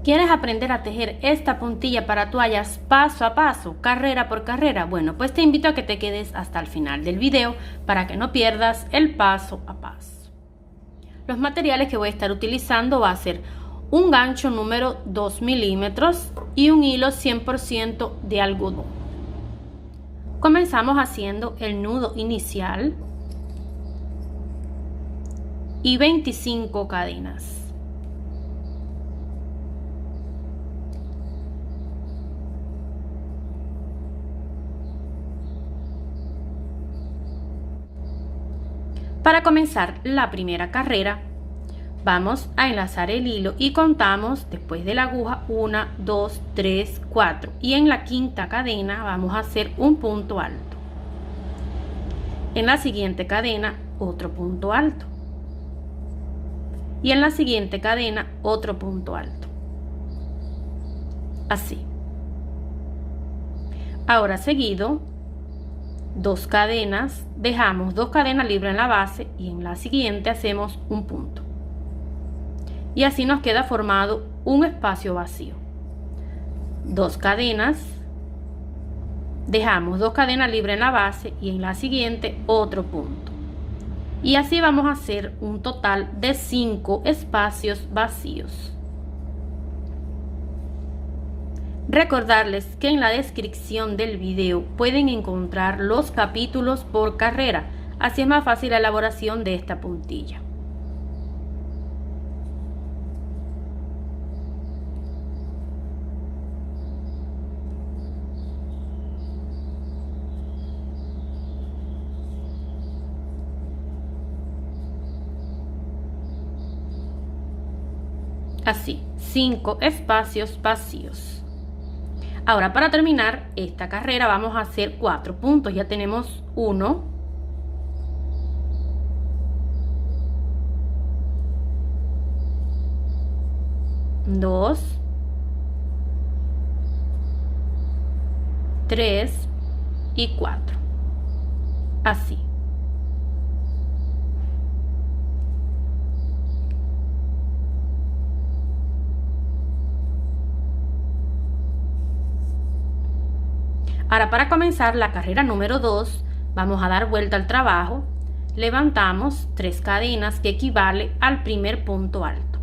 ¿Quieres aprender a tejer esta puntilla para toallas paso a paso, carrera por carrera? Bueno, pues te invito a que te quedes hasta el final del video para que no pierdas el paso a paso. Los materiales que voy a estar utilizando va a ser un gancho número 2 milímetros y un hilo 100% de algodón. Comenzamos haciendo el nudo inicial y 25 cadenas. Para comenzar la primera carrera, vamos a enlazar el hilo y contamos después de la aguja 1, 2, 3, 4 y en la quinta cadena vamos a hacer un punto alto. En la siguiente cadena otro punto alto y en la siguiente cadena otro punto alto. Así. Ahora seguido, 2 cadenas, dejamos 2 cadenas libres en la base y en la siguiente hacemos un punto. Y así nos queda formado un espacio vacío. 2 cadenas, dejamos 2 cadenas libres en la base y en la siguiente otro punto. Y así vamos a hacer un total de 5 espacios vacíos. Recordarles que en la descripción del video pueden encontrar los capítulos por carrera, así es más fácil la elaboración de esta puntilla. Así, 5 espacios vacíos. Ahora, para terminar esta carrera vamos a hacer 4 puntos. Ya tenemos 1, 2, 3 y 4. Así. Ahora, para comenzar la carrera número 2, vamos a dar vuelta al trabajo, levantamos 3 cadenas que equivale al primer punto alto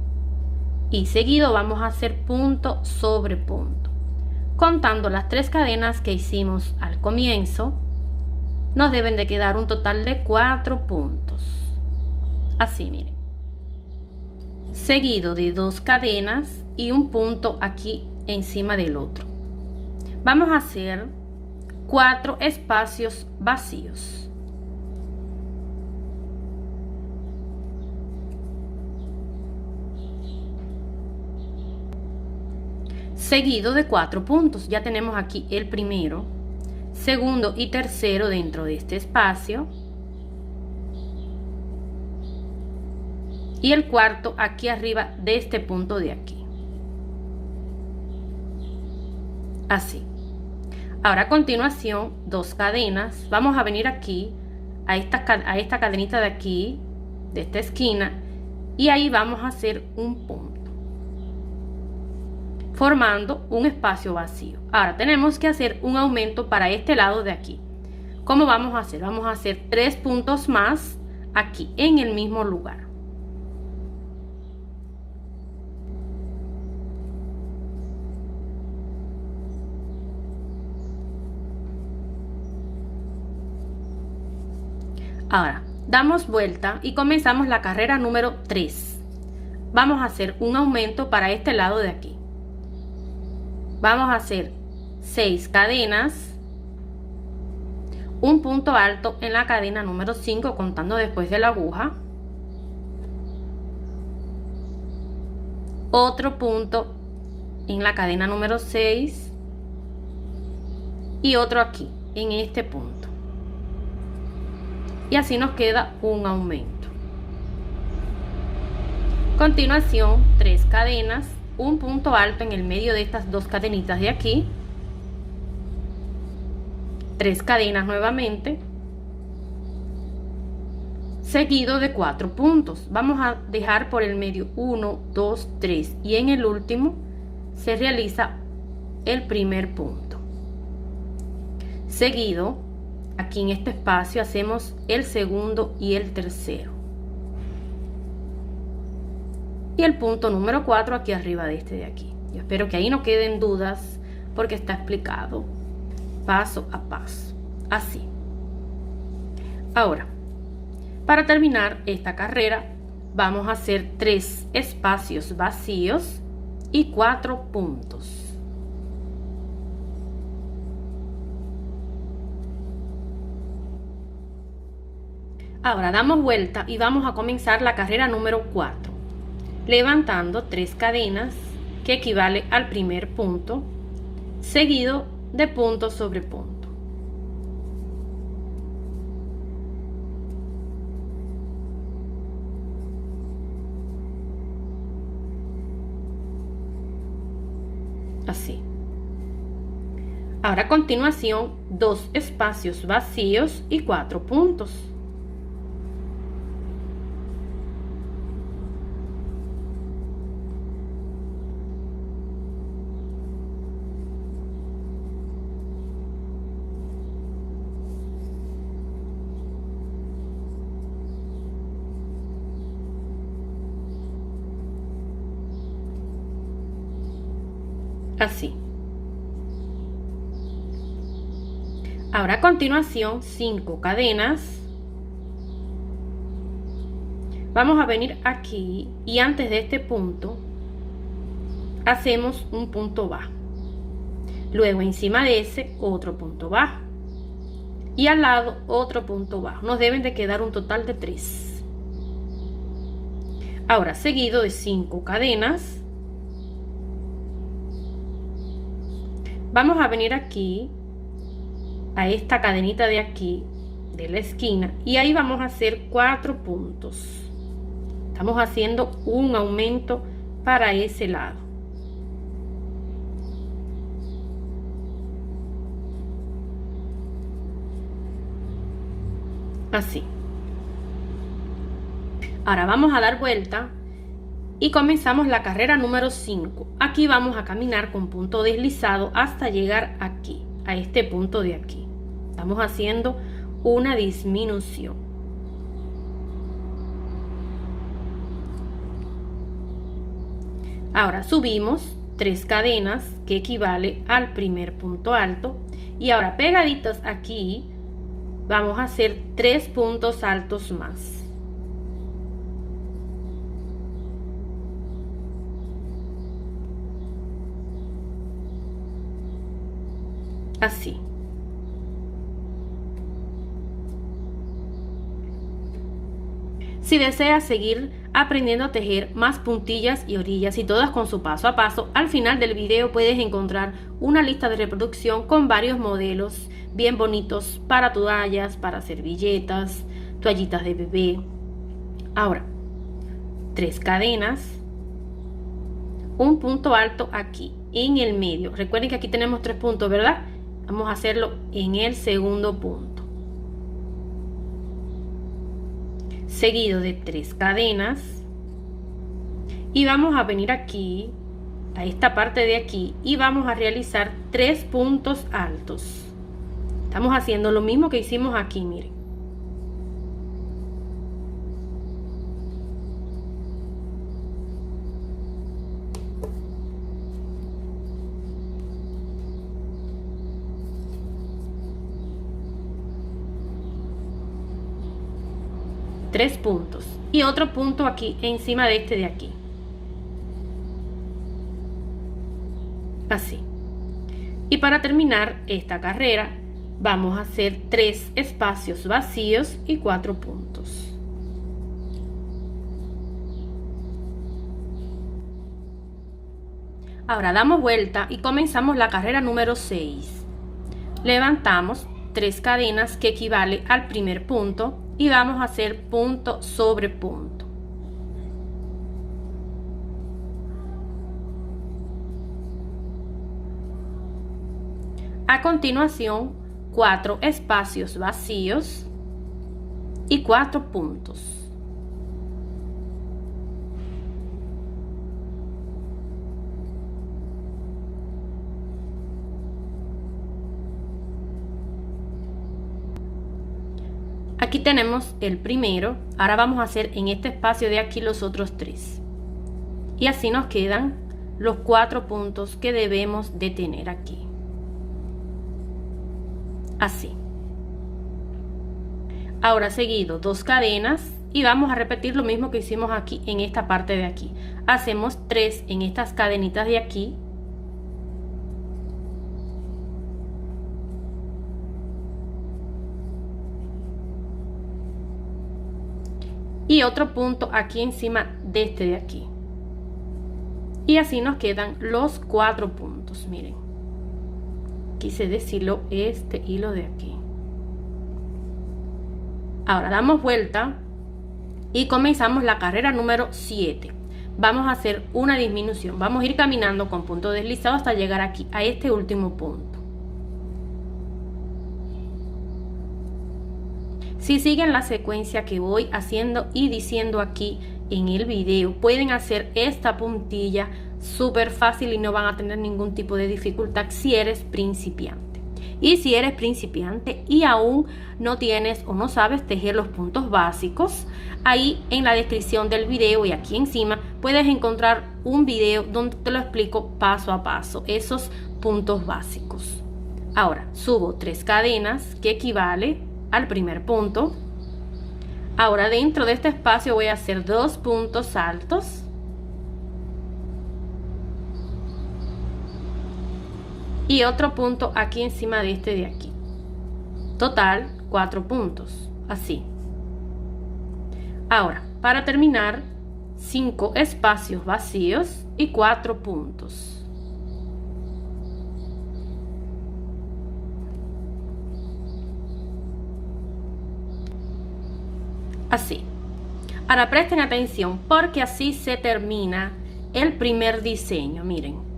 y seguido vamos a hacer punto sobre punto. Contando las 3 cadenas que hicimos al comienzo, nos deben de quedar un total de 4 puntos. Así, miren. Seguido de 2 cadenas y un punto aquí encima del otro. Vamos a hacer 4 espacios vacíos. Seguido de 4 puntos. Ya tenemos aquí el primero, segundo y tercero dentro de este espacio. Y el cuarto aquí arriba de este punto de aquí. Así. Ahora a continuación 2 cadenas, vamos a venir aquí a esta cadenita de aquí, de esta esquina, y ahí vamos a hacer un punto, formando un espacio vacío. Ahora tenemos que hacer un aumento para este lado de aquí. ¿Cómo vamos a hacer? Vamos a hacer 3 puntos más aquí en el mismo lugar. Ahora, damos vuelta y comenzamos la carrera número 3. Vamos a hacer un aumento para este lado de aquí. Vamos a hacer 6 cadenas, un punto alto en la cadena número 5 contando después de la aguja, otro punto en la cadena número 6 y otro aquí en este punto. Y así nos queda un aumento. Continuación, 3 cadenas, un punto alto en el medio de estas 2 cadenitas de aquí, 3 cadenas nuevamente, seguido de 4 puntos. Vamos a dejar por el medio 1, 2, 3 y en el último se realiza el primer punto. Seguido, aquí en este espacio hacemos el segundo y el tercero. Y el punto número 4 aquí arriba de este de aquí. Yo espero que ahí no queden dudas porque está explicado paso a paso. Así. Ahora, para terminar esta carrera, vamos a hacer 3 espacios vacíos y 4 puntos. Ahora damos vuelta y vamos a comenzar la carrera número 4, levantando 3 cadenas que equivale al primer punto, seguido de punto sobre punto. Así. Ahora a continuación 2 espacios vacíos y 4 puntos. Así. Ahora a continuación 5 cadenas. Vamos a venir aquí y antes de este punto hacemos un punto bajo. Luego encima de ese otro punto bajo. Y al lado otro punto bajo. Nos deben de quedar un total de 3. Ahora seguido de 5 cadenas. Vamos a venir aquí a esta cadenita de aquí de la esquina y ahí vamos a hacer 4 puntos. Estamos haciendo un aumento para ese lado. Así. Ahora vamos a dar vuelta y comenzamos la carrera número 5. Aquí vamos a caminar con punto deslizado hasta llegar aquí, a este punto de aquí. Estamos haciendo una disminución. Ahora subimos 3 cadenas que equivale al primer punto alto. Y ahora pegaditos aquí vamos a hacer 3 puntos altos más. Así. Si deseas seguir aprendiendo a tejer más puntillas y orillas y todas con su paso a paso, al final del video puedes encontrar una lista de reproducción con varios modelos bien bonitos para toallas, para servilletas, toallitas de bebé. Ahora, 3 cadenas, un punto alto aquí en el medio. Recuerden que aquí tenemos 3 puntos, ¿verdad? Vamos a hacerlo en el segundo punto. Seguido de 3 cadenas. Y vamos a venir aquí, a esta parte de aquí, y vamos a realizar 3 puntos altos. Estamos haciendo lo mismo que hicimos aquí, miren. Tres puntos y otro punto aquí encima de este de aquí. Así. Y para terminar esta carrera vamos a hacer 3 espacios vacíos y 4 puntos. Ahora damos vuelta y comenzamos la carrera número 6. Levantamos 3 cadenas que equivale al primer punto y vamos a hacer punto sobre punto. A continuación, 4 espacios vacíos y 4 puntos. Aquí tenemos el primero. Ahora vamos a hacer en este espacio de aquí los otros 3. Y así nos quedan los 4 puntos que debemos de tener aquí. Así. Ahora seguido 2 cadenas y vamos a repetir lo mismo que hicimos aquí en esta parte de aquí. Hacemos 3 en estas cadenitas de aquí. Y otro punto aquí encima de este de aquí. Y así nos quedan los 4 puntos, miren. Quise decirlo, este hilo de aquí. Ahora damos vuelta y comenzamos la carrera número 7. Vamos a hacer una disminución. Vamos a ir caminando con punto deslizado hasta llegar aquí, a este último punto. Si siguen la secuencia que voy haciendo y diciendo aquí en el video, pueden hacer esta puntilla súper fácil y no van a tener ningún tipo de dificultad si eres principiante. Y si eres principiante y aún no tienes o no sabes tejer los puntos básicos, ahí en la descripción del video y aquí encima puedes encontrar un video donde te lo explico paso a paso, esos puntos básicos. Ahora subo 3 cadenas que equivale al primer punto. Ahora dentro de este espacio voy a hacer 2 puntos altos. Y otro punto aquí encima de este de aquí. Total 4 puntos, así. Ahora, para terminar, 5 espacios vacíos y 4 puntos. Así. Ahora presten atención porque así se termina el primer diseño, miren.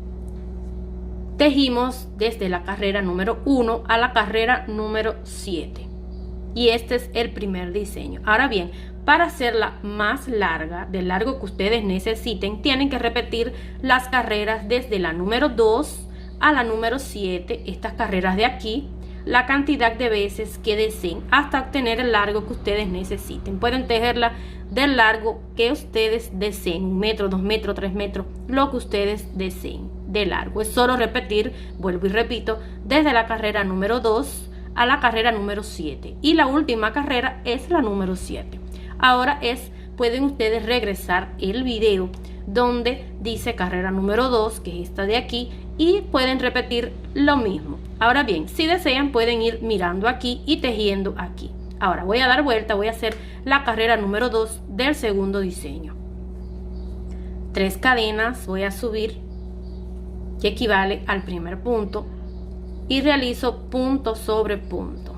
Tejimos desde la carrera número 1 a la carrera número 7 y este es el primer diseño. Ahora bien, para hacerla más larga, del largo que ustedes necesiten, tienen que repetir las carreras desde la número 2 a la número 7, estas carreras de aquí, la cantidad de veces que deseen hasta obtener el largo que ustedes necesiten. Pueden tejerla del largo que ustedes deseen, 1 metro, 2 metros, 3 metros, lo que ustedes deseen de largo. Es solo repetir, vuelvo y repito, desde la carrera número 2 a la carrera número 7 y la última carrera es la número 7. Ahora pueden ustedes regresar el video donde dice carrera número 2, que es esta de aquí, y pueden repetir lo mismo. Ahora bien, si desean pueden ir mirando aquí y tejiendo aquí. Ahora voy a dar vuelta, voy a hacer la carrera número 2 del segundo diseño. 3 cadenas, voy a subir, que equivale al primer punto, y realizo punto sobre punto.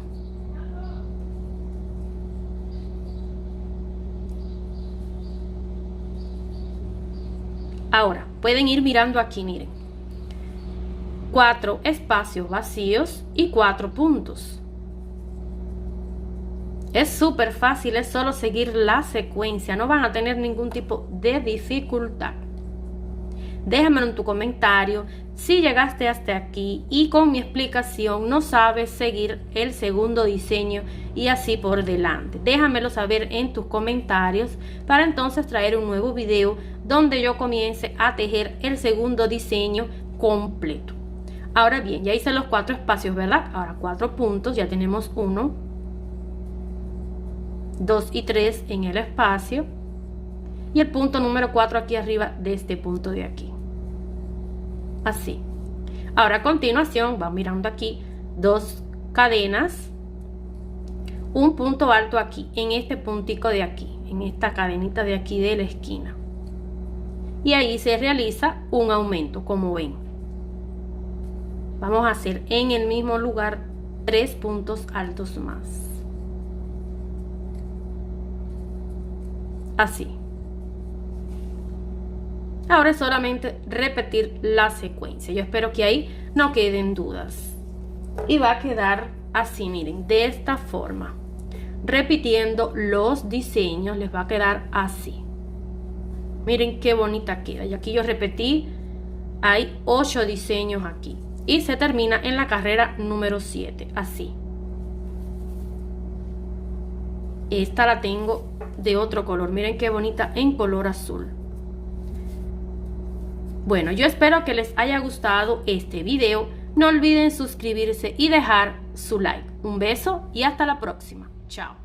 Ahora pueden ir mirando aquí, miren, 4 espacios vacíos y 4 puntos. Es súper fácil, es solo seguir la secuencia, no van a tener ningún tipo de dificultad. Déjamelo en tu comentario si llegaste hasta aquí y con mi explicación no sabes seguir el segundo diseño y así por delante. Déjamelo saber en tus comentarios para entonces traer un nuevo video donde yo comience a tejer el segundo diseño completo. Ahora bien, ya hice los 4 espacios, ¿verdad? Ahora 4 puntos, ya tenemos 1, 2 y 3 en el espacio y el punto número 4 aquí arriba de este punto de aquí. Así. Ahora a continuación van mirando aquí 2 cadenas, un punto alto aquí en este puntico de aquí, en esta cadenita de aquí de la esquina, y ahí se realiza un aumento, como ven. Vamos a hacer en el mismo lugar 3 puntos altos más, así. Ahora es solamente repetir la secuencia. Yo espero que ahí no queden dudas. Y va a quedar así, miren, de esta forma. Repitiendo los diseños les va a quedar así. Miren qué bonita queda. Y aquí yo repetí, hay 8 diseños aquí. Y se termina en la carrera número 7, así. Esta la tengo de otro color. Miren qué bonita en color azul. Bueno, yo espero que les haya gustado este video. No olviden suscribirse y dejar su like. Un beso y hasta la próxima. Chao.